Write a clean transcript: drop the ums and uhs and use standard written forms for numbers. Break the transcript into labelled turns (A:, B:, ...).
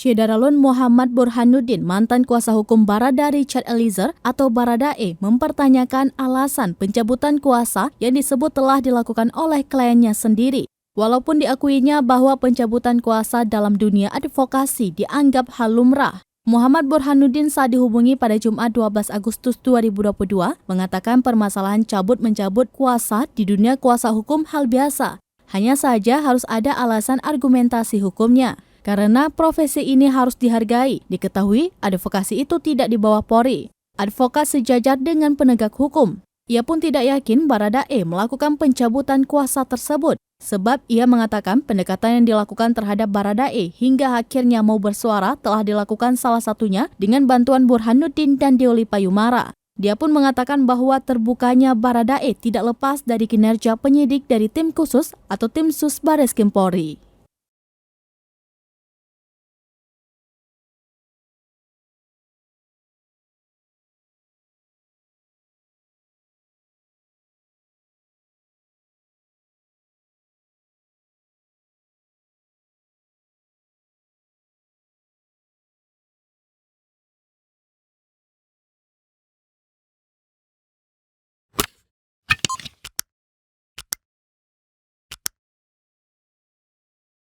A: Syederalun Muhammad Burhanuddin, mantan kuasa hukum Barada Richard Eliezer atau Baradae, mempertanyakan alasan pencabutan kuasa yang disebut telah dilakukan oleh kliennya sendiri. Walaupun diakuinya bahwa pencabutan kuasa dalam dunia advokasi dianggap hal lumrah, Muhammad Burhanuddin saat dihubungi pada Jumat 12 Agustus 2022 mengatakan permasalahan cabut-mencabut kuasa di dunia kuasa hukum hal biasa. Hanya saja harus ada alasan argumentasi hukumnya. Karena profesi ini harus dihargai, diketahui advokasi itu tidak di bawah Polri. Advokat sejajar dengan penegak hukum. Ia pun tidak yakin Baradae melakukan pencabutan kuasa tersebut, sebab ia mengatakan pendekatan yang dilakukan terhadap Baradae hingga akhirnya mau bersuara telah dilakukan salah satunya dengan bantuan Burhanuddin dan Deoli Payumara. Dia pun mengatakan bahwa terbukanya Baradae tidak lepas dari kinerja penyidik dari tim khusus atau tim sus Bareskrim Polri.